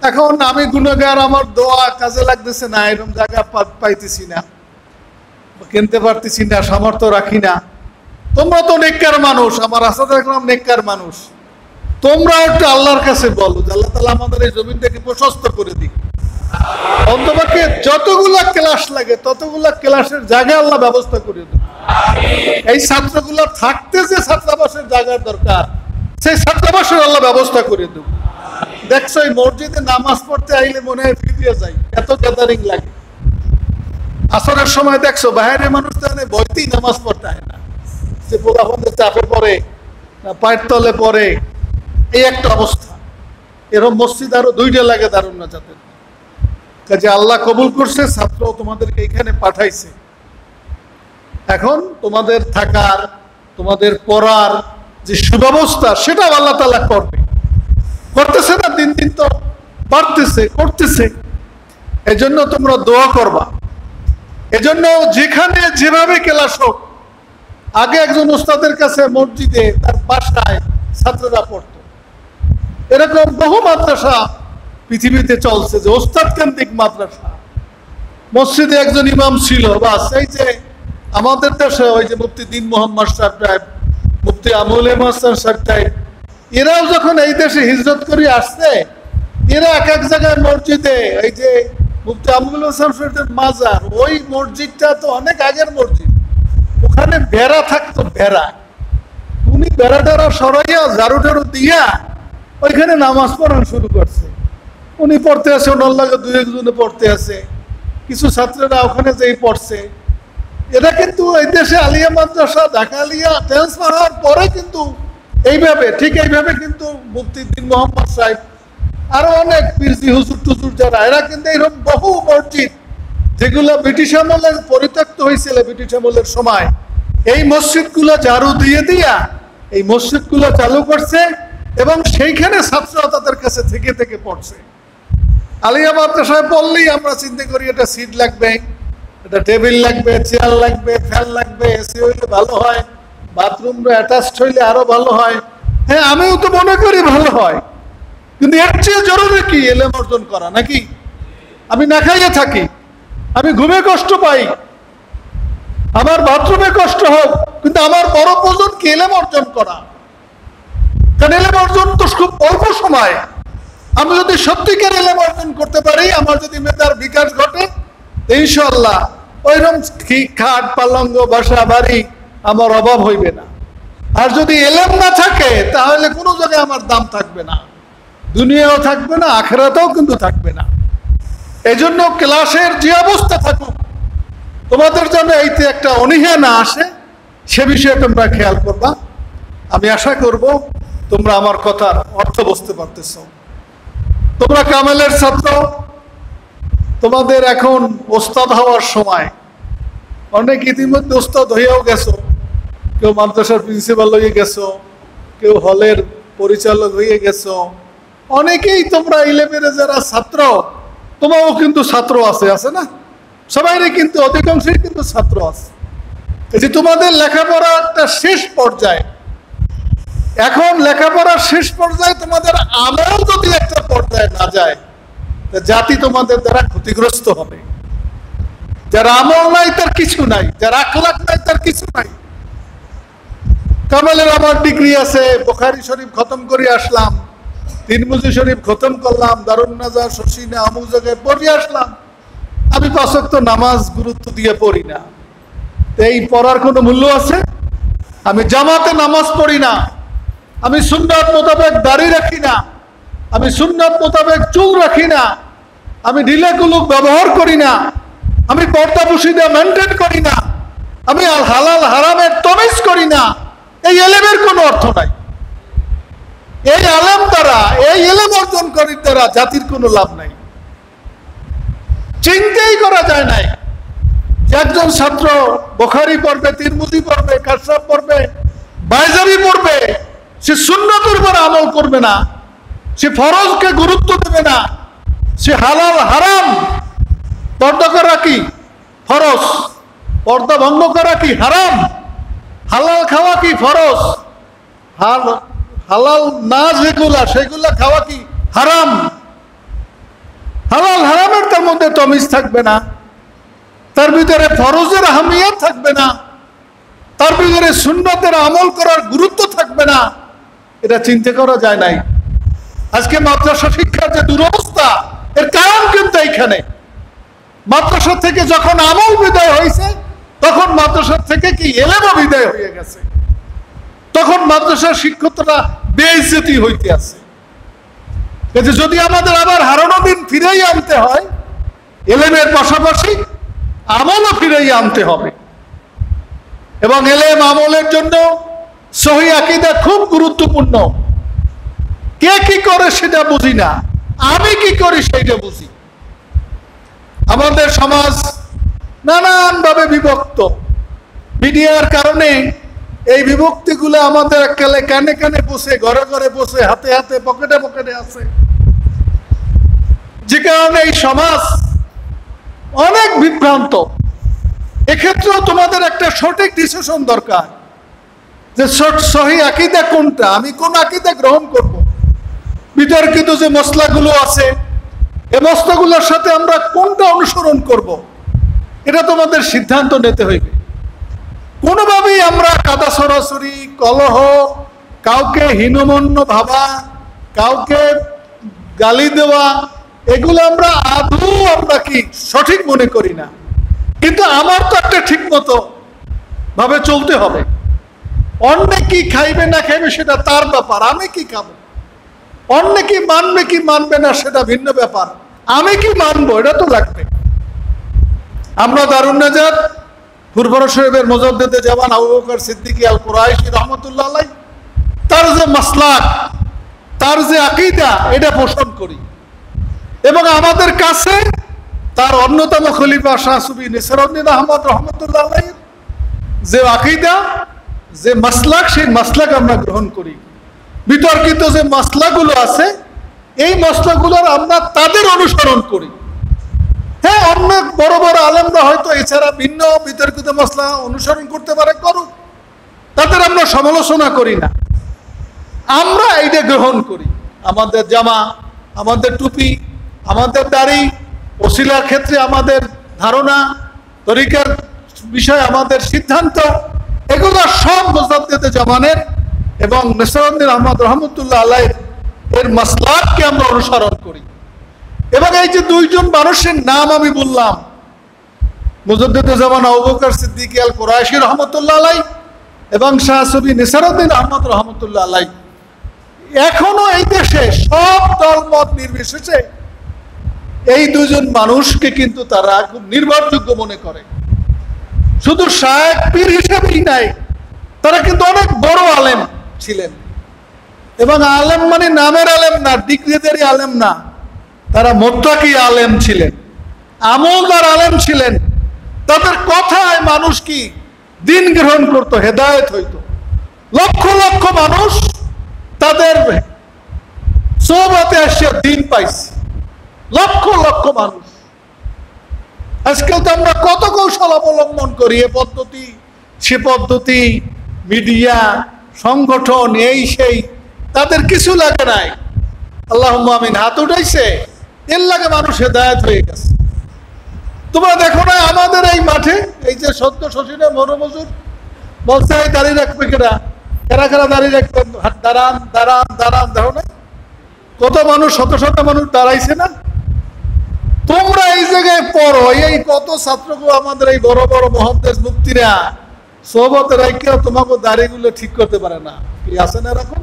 Speaker 1: এখন আমি গুণগার, আমার দোয়া কাজে লাগতেছে না, এরকম জায়গা পাইতেছি না, কিনতে পারতেছি না, সামর্থ্য রাখি না। তোমরা তো নেককার মানুষ, আমার আসাদুল ইকরাম নেককার মানুষ, তোমরা একটু আল্লাহর কাছে বলো যে আল্লাহ তাআলা আমাদের এই জমিনটাকে প্রশস্ত করে দিক। অন্তপক্ষে যতগুলা ক্লাস লাগে ততগুলা ক্লাসের জায়গা আল্লাহ ব্যবস্থা করে দেবে। এই ছাত্রগুলো থাকতে যে ছাত্রাবাসের জায়গার দরকার, সেই ছাত্রাবাসের আল্লাহ ব্যবস্থা করে দেবে। দেখছো এই মসজিদে নামাজ পড়তে আইলে মনে হয় ফিরিয়ে যাই, এত গ্যাদারিং লাগে। আসরের সময় দেখছো বাইরে মানুষ তো বইতেই নামাজ পড়তে হয় না, যে পোলাপনদের চাপে পড়ে না পায়ের তলে পড়ে, এই একটা অবস্থা। এরকম মসজিদ আরো 2টা লাগে দারুন না যাতে। কাজে আল্লাহ কবুল করছে, ছাত্র তোমাদেরকে এখানে পাঠাইছে। এখন তোমাদের থাকার, তোমাদের পড়ার যে সুব্যবস্থা, সেটাও আল্লাহ তাআলা করবে, করতেছে না, দিন দিন তো বাড়তেছে, করতেছে। এজন্য তোমরা দোয়া করবা। এজন্য যেখানে যেভাবে ক্লাস হোক, আগে একজন ওস্তাদের কাছে মসজিদে তার বাসায় ছাত্ররা পড়তো। এরকম বহু মাদ্রাসা পৃথিবীতে চলছে যে ওস্তাদ কেন্দ্রিক মাদ্রাসা। মসজিদে একজন ইমাম ছিল, বাস। এই যে আমাদের দেশে ওই যে মুফতি দিন মোহাম্মদ সাহেব, মুফতি আমুল মাস্টার সাহেব, এরাও যখন এই দেশে হিজরত করে আসছে, এরা এক এক জায়গায় মসজিদে, এই যে মুফতি আমুল হাসান সাহেবের মাজার, ওই মসজিদটা তো অনেক আগের মসজিদ, ওখানে বেড়া থাকতো, বেড়া। উনি বেড়াটারা সরাইয়া ঝাড়ু টাড়ু দিয়া ওইখানে নামাজ পড়ানো শুরু করছে। উনি পড়তে আছে, ওনার লাগে 2-1 পড়তে আছে, কিছু ছাত্ররা ওখানে যেই পড়ছে। এরা কিন্তু এই দেশে আলিয়া মাদ্রাসা, ঢাকা আলিয়া ট্রান্সফার হওয়ার পরে কিন্তু এইভাবে, ঠিক এইভাবে কিন্তু মুফতি দিন মোহাম্মদ সাহেব, আরো অনেক পীরজি হুজুর টুজুর যারা, এরা কিন্তু এরকম বহু মসজিদ যেগুলো ব্রিটিশ আমলের পরিত্যক্ত হয়েছিল, ব্রিটিশ আমলের সময়, এই মসজিদগুলো ঝাড়ু দিয়ে দিয়া এই মসজিদগুলো চালু করছে, এবং সেইখানে ছাত্ররা তাদের কাছে থেকে থেকে পড়ছে। আলিয়া মাদ্রাসায় পড়লেই আমরা চিন্তা করি এটা সিট লাগবে, এটা টেবিল লাগবে, চেয়ার লাগবে, ফ্যান লাগবে, এসি হইলে ভালো হয়, বাথরুম অ্যাটাচড হইলে আরো ভালো হয়। হ্যাঁ, আমিও তো মনে করি ভালো হয়, কিন্তু এর চেয়ে জরুরি কি এলেম অর্জন করা নাকি? আমি না খাইয়ে থাকি, আমি ঘুমে কষ্ট পাই, আমার বাথরুমে কষ্ট হোক, কিন্তু আমার বড় প্রয়োজন কি এলেম অর্জন করা। কারণ এলেম অর্জন তো খুব অল্প সময়। আমি যদি সত্যিকার এলেম অর্জন করতে পারি, আমার যদি মেধার বিকাশ ঘটে, ইনশাআল্লাহ ওইরকম খাট পালঙ্গ বাসা বাড়ি আমার অভাব হইবে না। আর যদি এলেম না থাকে, তাহলে কোনো জায়গায় আমার দাম থাকবে না, দুনিয়াও থাকবে না, আখিরাতেও কিন্তু থাকবে না। এই জন্য ক্লাসের যে অবস্থা থাকুক, তোমাদের জন্য এইতে একটা অনীহা না আসে, সে বিষয়ে তোমরা খেয়াল করবা। আমি আশা করব তোমরা আমার কথার অর্থ বুঝতে পারতেছ। তোমরা কামেলের ছাত্র, তোমাদের এখন ওস্তাদ হওয়ার সময়। অনেক ইতিমধ্যে ওস্তাদ হয়েও গেছো, কেউ মাদ্রাসার প্রিন্সিপাল হয়ে গেছো, কেউ হলের পরিচালক হয়ে গেছো। অনেকেই তোমরা 11-এ যারা ছাত্র, তোমারও কিন্তু ছাত্র আছে না? সবাইরে কিন্তু অধিকাংশই কিন্তু ছাত্র আছে। এই যে তোমাদের লেখাপড়া একটা শেষ পর্যায়ে, এখন লেখাপড়ার শেষ পর্যায়ে তোমাদের আমল যদি একটা পর্যায়ে না যায়, জাতি তোমাদের দ্বারা ক্ষতিগ্রস্ত হবে। যার আমল নাই তার কিছু নাই, যার আখলাক নাই তার কিছু নাই। কামালের আমার ডিগ্রি আছে, বুখারী শরীফ খতম করে আসলাম, তিরমিজি শরীফ খতম করলাম, দারুন নাজার, শশিনা, আমুক জায়গায় পড়ে আসলাম। আমি 5 ওয়াক্ত নামাজ গুরুত্ব দিয়ে পড়ি না। এই পড়ার কোনো মূল্য আছে? আমি জামাতে নামাজ পড়ি না, আমি সুন্নাত মোতাবেক দাড়ি রাখি না, আমি সুন্নাত মোতাবেক চুল রাখি না, আমি ঢিলে কুলুক ব্যবহার করি না, আমি পর্দা পুশিদা মেনটেন করি না, আমি হালাল হারামের তমিজ করি না। এই এলেমের কোনো অর্থ নাই। এই আলেম দ্বারা, এই এলেম অর্জন করার দ্বারা জাতির কোনো লাভ নাই। চিন্তাই করা যায় নাই যে একজন ছাত্র বুখারী পড়বে, তিরমিজি পড়বে, কাশফ পড়বে, বাইজাবি পড়বে, সে সুন্নতের উপর আমল করবে না, সে ফরজকে গুরুত্ব দেবে না, সে হালাল হারাম, পর্দা করা কি ফরজ, পর্দা ভঙ্গ করা কি হারাম, হালাল খাওয়া কি ফরজ, হালাল না যেগুলা সেগুলা খাওয়া কি হারাম। হালাল হারামের তার মধ্যে তমিজ থাকবে না, তার ভিতরে ফরজের আহমিয়ত থাকবে না, তার ভিতরে সুন্নতের আমল করার গুরুত্ব থাকবে না। এটা চিন্তা করা যায় নাই। আজকে মাদ্রাসা শিক্ষার যে দুরবস্থা, এর কারণ কিন্তু এইখানে। মাদ্রাসা থেকে যখন আমল বিদায় হয়েছে, তখন মাদ্রাসা থেকে কি এলেমও বিদায় হয়ে গেছে। তখন মাদ্রাসার শিক্ষকরা বেইজ্জতি হইতে আছে। যদি আমাদের আবার হারানো দিন ফিরেই আনতে হয়, এলেমের পাশাপাশি আমলও ফিরেই আনতে হবে। এবং এলেম আমলের জন্য সহিহ আকীদা খুব গুরুত্বপূর্ণ। কে কি করে সেটা বুঝি না, আমি কি করি সেটা বুঝি। আমাদের সমাজ নানানভাবে বিভক্ত। মিডিয়ার কারণে এই বিভক্তিগুলো আমাদের একালে কানে কানে বসে, ঘরে ঘরে বসে, হাতে হাতে, পকেটে পকেটে আছে। যে কারণে এই সমাজ অনেক বিভ্রান্ত। এক্ষেত্রেও তোমাদের একটা সঠিক ডিসিশন দরকার যে সহিহ আকীদা কোনটা, আমি কোন আকীদা গ্রহণ করব। বিতর্কিত যে মসলাগুলো আছে, এই মসলাগুলোর সাথে আমরা কোনটা অনুসরণ করব, এটা তোমাদের সিদ্ধান্ত নিতে হইবে। কোনোভাবেই আমরা কাদা সরাসরি, কলহ, কাউকে হীনমন্য ভাবা, কাউকে গালি দেওয়া, এগুলো আমরা আদৌ আমরা কি সঠিক মনে করি না। কিন্তু আমার তো একটা ঠিক মতো ভাবে চলতে হবে। অন্যে কি খাইবে না খাইবে সেটা তার ব্যাপার, আমি কি খাবো। অন্যে কি মানবে কি মানবে না সেটা ভিন্ন ব্যাপার, আমি কি মানবো এটা তো লাগবে। আমরা দারুন নাজাত ফুরফুরা শরীফের মুজাদ্দিদে জামান আবু বকর সিদ্দিকী আল কুরাইশী রাহমাতুল্লাহ আলাইহি, তার যে মাসলাক, তার যে আকীদা, এটা পোষণ করি। এবং আমাদের কাছে তার অন্যতম খলিফা শাহ সুফি নিসারউদ্দিন আহমদ রহমতুল্লাহ আলাইহি যে আকীদা, যে মাসলাক, সেই মাসলাক আমরা গ্রহণ করি। বিতর্কিত যে মাসলাগুলো আছে, এই মাসলাগুলোর আমরা তাদের অনুসরণ করি। হ্যাঁ, অনেক বড় বড় আলেমরা হয়তো এছাড়া ভিন্ন বিতর্কিত মাসলা অনুসরণ করতে পারে, করুক, তাদের আমরা সমালোচনা করি না। আমরা এইটা গ্রহণ করি। আমাদের জামা, আমাদের টুপি, আমাদের দাড়ি, ওসিলার ক্ষেত্রে আমাদের ধারণা, তরিকার বিষয়ে আমাদের সিদ্ধান্ত, এগুলো সব মুজাদ্দিদে জামানের এবং নিসারউদ্দিন আহমদ রহমতুল্লাহ আলাইহি এর মাসলাককে আমরা অনুসরণ করি। এবং এই যে দুইজন মানুষের নাম আমি বললাম, মুজাদ্দিদে জামান আবু বকর সিদ্দিকী আল কুরাইশী রহমতুল্লাহ আলাইহি এবং শাহ সুফি নিসারউদ্দিন আহমদ রহমতুল্লাহ আলাইহি, এখনো এই দেশে সব দলমত নির্বিশেষে এই দুজন মানুষকে কিন্তু তারা খুব নির্ভরযোগ্য মনে করে। শুধু শায়েখ পীর হিসেবেই নাই, তারা কিন্তু অনেক বড় আলেম ছিলেন। এবং আলেম মানে নামের আলেম না, ডিগ্রিধারী আলেম না, তারা মুত্তাকি আলেম ছিলেন। আমলদার আলেম ছিলেন, তাদের কথায় মানুষ কি দিন গ্রহণ করত, হেদায়েত হইত। লক্ষ লক্ষ মানুষ তাদের সোহবতে আসে দিন পাইছে, লক্ষ লক্ষ মানুষ। আজকাল তো আমরা কত কৌশল অবলম্বন করি, এ পদ্ধতি সে পদ্ধতি, মিডিয়া, সংগঠন, এই সেই, তাদের কিছু লাগে নাই। আল্লাহুম্মা আমিন, হাত উঠাইছে, এর লাগে মানুষ হেদায়েত হয়ে গেছে। তোমরা দেখো না আমাদের এই মাঠে, এই যে সদ্য শশীনা মনোমজুর বলছে দাঁড়িয়ে রাখবে কেনা, কারা কারা দাঁড়িয়ে রাখবে, দাঁড়ান দাঁড়ান দাঁড়ান, দেখো না কত মানুষ, শত শত মানুষ দাঁড়াইছে না। তোমরা এই জায়গায় পড়ো, এই কত ছাত্রগুলো আমাদের এই বড় বড় মুহাদ্দিস মুফতিরা সোহবতে রাখিয়া তোমাকে দাড়িগুলো ঠিক করতে পারে না, কি আছে না এরকম?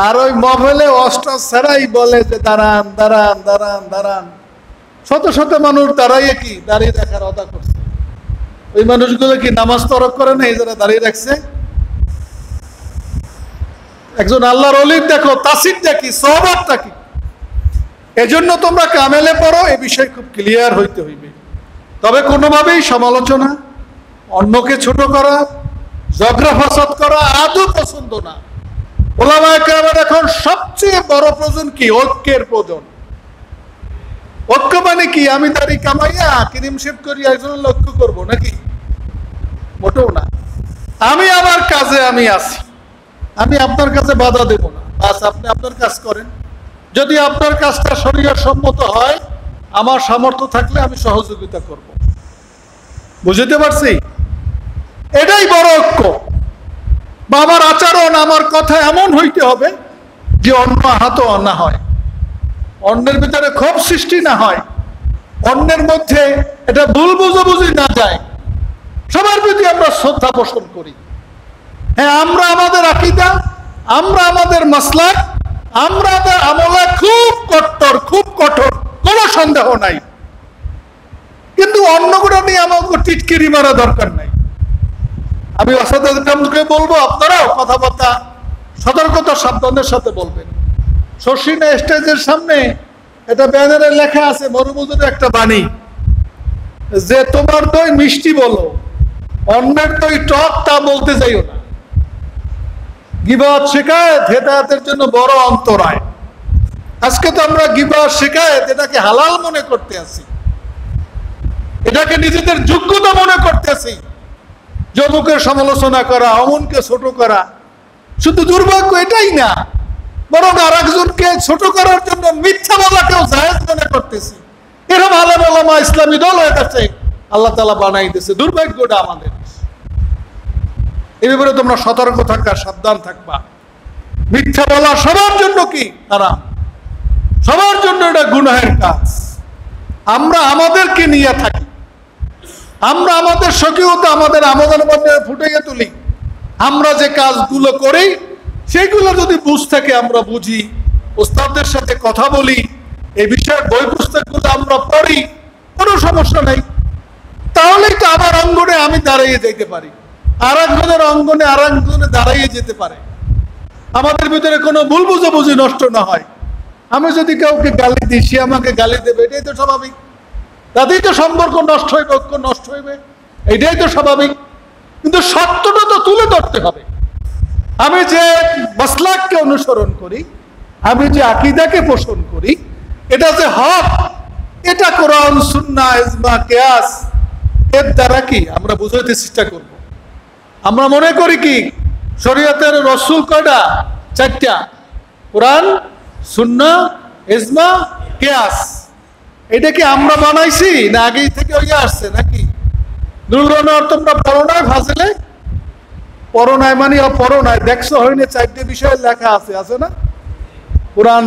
Speaker 1: আর ওই মহলে অষ্টা ছাড়াই বলে যে দাঁড়ান দাঁড়ান দাঁড়ান দাঁড়ান, শত শত মানুষ দাঁড়াইয়ে কি দাঁড়িয়ে রাখার অদা করছে। ওই মানুষগুলো কি নামাজ তরক করে না, এই যারা দাঁড়িয়ে রাখছে? একজন আল্লাহর ওলির দেখো তাসিরটা কি, সোহবতটা কি। এজন্য তোমরা কামেলে পড়ো, এ বিষয় খুব ক্লিয়ার হইতে হইবে। তবে কোনোভাবেই সমালোচনা, অন্যকে ছোট করা, ঝগড়া ফাসাদ করা আদৌ পছন্দ না। ওলামায়ে কেরামের এখন সবচেয়ে বড় প্রয়োজন কি? ঐক্যের প্রয়োজন। ঐক্য মানে কি? আমি দাড়ি কামাইয়া ক্রিম শেভ করি একজনের লক্ষ্য করব নাকি? মোটেও না। আমি আমার কাজে আমি আছি, আমি আপনার কাছে বাধা দেব না, বাস আপনি আপনার কাজ করেন। যদি আপনার কাজটা শরীয়ত সম্মত হয়, আমার সামর্থ্য থাকলে আমি সহযোগিতা করব। বুঝতে পারছি? এটাই বড় ঐক্য। বা আমার আচরণ, আমার কথা এমন হইতে হবে যে অন্য আহত না হয়, অন্যের ভিতরে ক্ষোভ সৃষ্টি না হয়, অন্যের মধ্যে এটা ভুল বুঝাবুঝি না যায়, সবার প্রতি আমরা শ্রদ্ধা পোষণ করি। হ্যাঁ, আমরা আমাদের আকীদা, আমরা আমাদের মাসলাক, আমরা আমাদের আমলে খুব কট্টর, খুব কঠোর, কোনো সন্দেহ নাই। কিন্তু অন্যগুলো নিয়ে আমাকে টিটকিরি মারা দরকার নাই। আমি অসাধারণকে বলবো, আপনারাও কথাবার্তা সতর্কতা সাবধানের সাথে বলবেন। শশীনা স্টেজের সামনে এটা ব্যানারে লেখা আছে, মরুমজুরের একটা বাণী, যে তোমার দই মিষ্টি বলো, অন্যের দই টক তা বলতে যাইও না। গিবত শিকায়েত হেদায়েতের জন্য বড় অন্তরায়। আজকে তো আমরা গিবত শিকায়েত এটাকে হালাল মনে করতে আছি, এটাকে নিজেদের যোগ্যতা মনে করতেছি। যমুকের সমালোচনা করা, অমনকে ছোট করা, শুধু দুর্ভাগ্য এটাই না, বরং আর একজনকে ছোট করার জন্য মিথ্যা বলাকেও জায়েজ মনে করতেছি। এরকম আলেম ওলামা ইসলামী দল হয়ে গেছে, আল্লাহ তাআলা বানাই দিয়েছে। দুর্ভাগ্যটা আমাদের। এই ব্যাপারে তোমরা সতর্ক থাকবা, সাবধান থাকবা। মিথ্যা বলা সবার জন্য কি হারাম, সবার জন্য এটা গুনাহের কাজ। আমরা আমাদেরকে নিয়ে থাকি, আমরা আমাদের স্বকীয়তা আমাদের আমলের মধ্যে ফুটাইয়া তুলি। আমরা যে কাজগুলো করি সেগুলো যদি বুঝ থাকে আমরা বুঝি, ওস্তাদদের সাথে কথা বলি, এই বিষয়ের বই পুস্তকগুলো আমরা পড়ি, কোনো সমস্যা নেই। তাহলেই তো আমার অঙ্গনে আমি দাঁড়িয়ে যেতে পারি, আর একজনের অঙ্গনে আর একজনে দাঁড়িয়ে যেতে পারে। আমাদের ভিতরে কোনো ভুল বুঝাবুঝি নষ্ট না হয়। আমি যদি কাউকে গালি দিই, সে আমাকে গালি দেবে, এটাই তো স্বাভাবিক। তাতেই তো সম্পর্ক নষ্ট হইবে, ঐক্য নষ্ট হইবে, এটাই তো স্বাভাবিক। কিন্তু সত্যটা তো তুলে ধরতে হবে। আমি যে মাসলাককে অনুসরণ করি, আমি যে আকীদাকে পোষণ করি, এটা যে হক, এটা কোরআন, সুন্নাহ, ইজমা, কিয়াস এর দ্বারা কি আমরা বুঝাইতে চেষ্টা করব। আমরা মনে করি কি শরীয়তের রসুল কয়টা? 4টা, কোরআন, সুন্নাহ, ইজমা, কিয়াস। এটা কি আমরা বানাইছি না আগেই থেকে ওই আসছে নাকি? দুর্গণর তোমরা পড়ো নাই, ফাজিলে পড়ো নাই মানে পড়ো নাই, দেখছো হয়নি? 4টে বিষয়ে লেখা আছে, আছে না? কোরআন,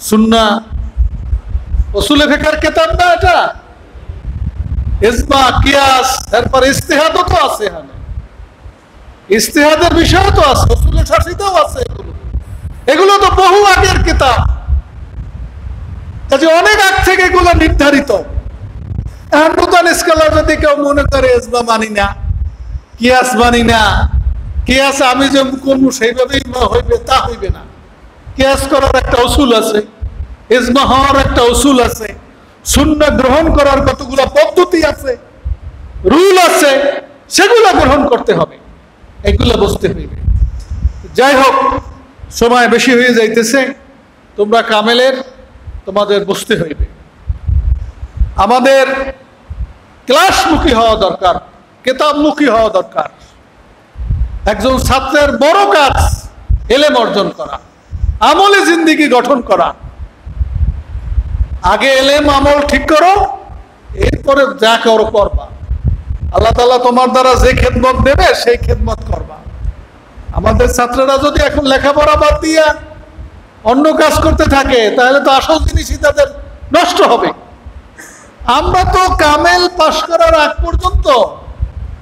Speaker 1: সুন্নাহ, উসুলে ফিকহের কিতাব না এটা, ইজমা, কিয়াস, তারপর ইজতিহাদও তো আছে এখানে, ইজতিহাদের বিষয় তো আছে, উসুলে শাসিতও আছে। এগুলো তো বহু আগের কিতাব, কাজে অনেক আগ থেকে এগুলো নির্ধারিত। এখন নতুন স্কলার যদি কেউ মনে করে ইজমা মানি না, কিয়াস মানি না, কিয়াস আমি যে করবো সেইভাবেই হইবে, তা হইবে না। কিয়াস করার একটা উসুল আছে, ইজমা হওয়ার একটা উসুল আছে, সুন্নাহ গ্রহণ করার কতগুলো পদ্ধতি আছে, রুল আছে, সেগুলো গ্রহণ করতে হবে, এগুলো বুঝতে হইবে। যাই হোক, সময় বেশি হয়ে যাইতেছে, তোমরা কামেলের তোমাদের বুঝতে হইবে। আমাদের ক্লাসমুখী হওয়া দরকার, কেতাবমুখী হওয়া দরকার। একজন ছাত্রের বড় কাজ এলেম অর্জন করা, আমলে জিন্দেগি গঠন করা। আগে এলেম আমল ঠিক করো, এরপরে যা করো করবা। আল্লাহ তাআলা তোমার দ্বারা যে খেদমত দেবে সেই খেদমত করবা। আমাদের ছাত্ররা যদি এখন লেখাপড়া বাদ দিয়া অন্য কাজ করতে থাকে, তাহলে তো আসল জিনিসই তাদের নষ্ট হবে। আমরা তো কামেল পাশ করার আগ পর্যন্ত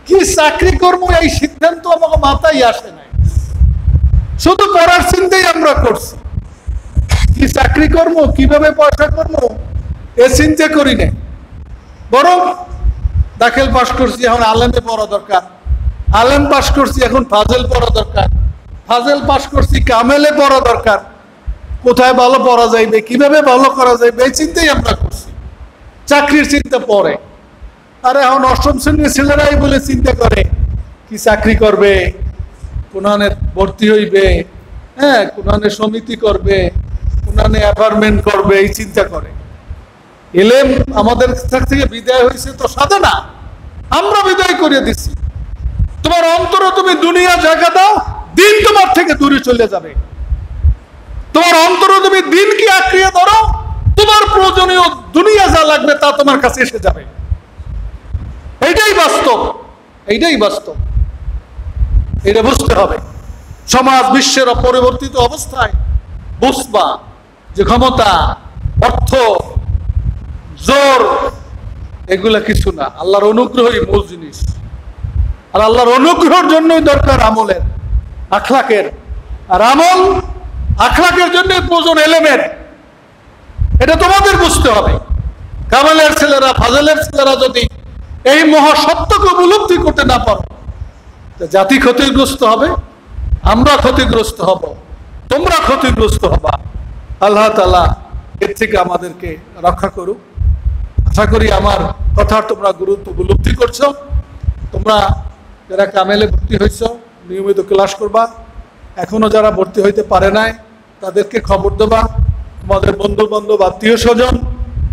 Speaker 1: কি চাকরি করবো এই সিদ্ধান্ত আমাকে মাথায় আসে নাই, শুধু পড়ার চিন্তাই আমরা করছি। কি চাকরি করবো, কিভাবে পয়সা করবো, এ চিন্তা করি না। বরং দাখিল পাশ করছি, এখন আলেমে পড়া দরকার। আলেম পাশ করছি, এখন ফাজেল পড়া দরকার। ফাজেল পাশ করছি, কামেলে পড়া দরকার। কোথায় ভালো পড়া যাইবে, কিভাবে ভালো করা যাইবে, এই চিন্তাই আমরা করছি। চাকরির চিন্তা পরে। আর এখন অষ্টম শ্রেণীর ছেলেরাই বলে চিন্তা করে কি চাকরি করবে, কোনানে ভর্তি হইবে, হ্যাঁ, কোনানে সমিতি করবে, কোনানে অ্যাপার্টমেন্ট করবে, এই চিন্তা করে। এলেম আমাদের থেকে বিদায় হয়েছে তো সাধনা, আমরা বিদায় করে দিচ্ছি। তোমার অন্তরে তুমি দুনিয়া জায়গা দাও, দিন তোমার থেকে দূরে চলে যাবে। তোমার অন্তরে তুমি দিনকে আঁকড়িয়ে ধরো, তোমার প্রয়োজনীয় দুনিয়া যা লাগবে তা তোমার কাছে এসে যাবে। এইটাই বাস্তব, এইটাই বাস্তব। এটা বুঝতে হবে। সমাজ বিশ্বের অপরিবর্তিত অবস্থায় বুঝবা যে ক্ষমতা, অর্থ, জোর এগুলা কিছু না, আল্লাহর অনুগ্রহই মূল জিনিস। আর আল্লাহর অনুগ্রহের জন্যই দরকার আমলের, আখলাকের। আর আমল আখলাকের জন্যই প্রয়োজন এলেমের। এটা তোমাদের বুঝতে হবে। কামালের ছেলেরা, ফাজলের ছেলেরা যদি এই মহাসত্যকে উপলব্ধি করতে না পারো, জাতি ক্ষতিগ্রস্ত হবে, আমরা ক্ষতিগ্রস্ত হব, তোমরা ক্ষতিগ্রস্ত হবা। আল্লাহ তাআলা এর থেকে আমাদেরকে রক্ষা করুক। আশা করি আমার কথার তোমরা গুরুত্ব উপলব্ধি করছো। তোমরা যারা কামেলে ভর্তি হয়েছ, নিয়মিত ক্লাস করবা। এখনো যারা ভর্তি হইতে পারে নাই, তাদেরকে খবর দেবা। তোমাদের বন্ধু বান্ধব, আত্মীয় স্বজন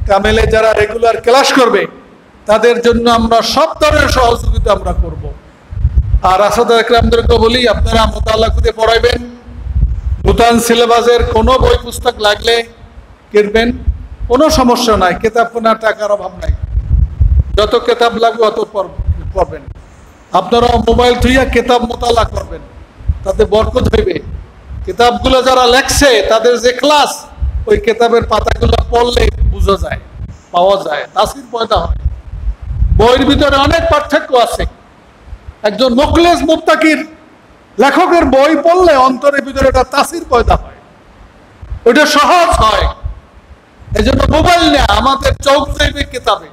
Speaker 1: কামেলে যারা রেগুলার ক্লাস করবে, তাদের জন্য আমরা সব ধরনের সহযোগিতা আমরা করব। আর আসাদা একরামদেরকে বলি, আপনারা মোতাল্লা করে পড়াইবেন। নূতন সিলেবাসের কোনো বই পুস্তক লাগলে কিনবেন, কোনো সমস্যা নাই। কেতাব কেনার টাকার অভাব নাই, যত কেতাব লাগবে অত পড়বেন। আপনারা মোবাইল থুইয়া কেতাব মোতালা করবেন, তাতে বরকত হইবে। কিতাবগুলো যারা লেখছে তাদের যে ক্লাস, ওই কেতাবের পাতাগুলো পড়লে বোঝা যায়, পাওয়া যায়, তাসির পয়দা হয়। বইয়ের ভিতরে অনেক পার্থক্য আছে। একজন মুখলেস মুত্তাকির লেখকের বই পড়লে অন্তরের ভিতরে একটা তাসির পয়দা হয়, ওইটা সহজ হয়। এই জন্য মোবাইল না, আমাদের চোখ যাইবে কিতাবে,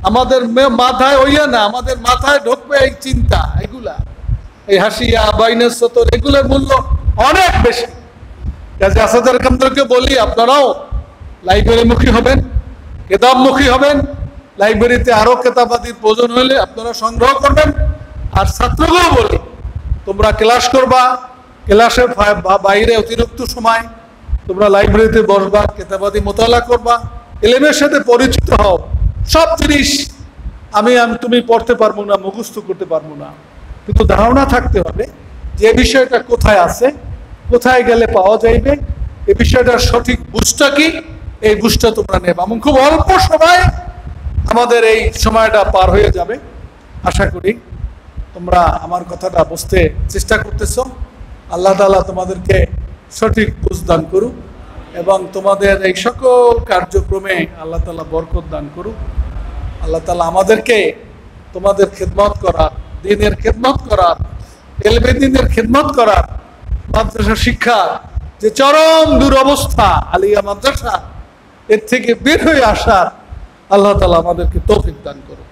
Speaker 1: আমাদের মাথায় ওইয়া না, আমাদের মাথায় ঢুকবে এই চিন্তা, এগুলা, এই হাসিয়া বাইনাস সতর, এগুলোর মূল্য অনেক বেশি। কাজে আসাদের কামদেরকে বলি, আপনারাও লাইব্রেরিমুখী হবেন, কেতাবমুখী হবেন। লাইব্রেরিতে আরো কেতাবাদির প্রয়োজন হলে আপনারা সংগ্রহ করবেন। আর ছাত্রকেও বলি, তোমরা ক্লাস করবা, ক্লাসের বাইরে অতিরিক্ত সময় তোমরা লাইব্রেরিতে বসবা, কেতাবাদি মোতালা করবা, এলেমের সাথে পরিচিত হও। সব জিনিস তুমি পড়তে পারবো না, মুখস্থ করতে পারবো না, কিন্তু ধারণা থাকতে হবে যে বিষয়টা কোথায় আছে, কোথায় গেলে পাওয়া যাইবে, এই বিষয়টার সঠিক বুঝটা কি, এই বুঝটা তোমরা নেবা। এবং খুব অল্প সময় আমাদের এই সময়টা পার হয়ে যাবে। আশা করি তোমরা আমার কথাটা বুঝতে চেষ্টা করতেছো। আল্লাহ তাআলা তোমাদেরকে সঠিক বুঝ দান করুক এবং তোমাদের এই সকল কার্যক্রমে আল্লাহ তাআলা বরকত দান করুক। আল্লাহ তাআলা আমাদেরকে তোমাদের খেদমত করার, দ্বীনের খেদমত করার, এলমে দ্বীনের খেদমত করার, মাদ্রাসা শিক্ষা যে চরম দুরবস্থা, আলিয়া মাদ্রাসা, এর থেকে বের হয়ে আসার আল্লাহ তাআলা আমাদেরকে তৌফিক দান করুক।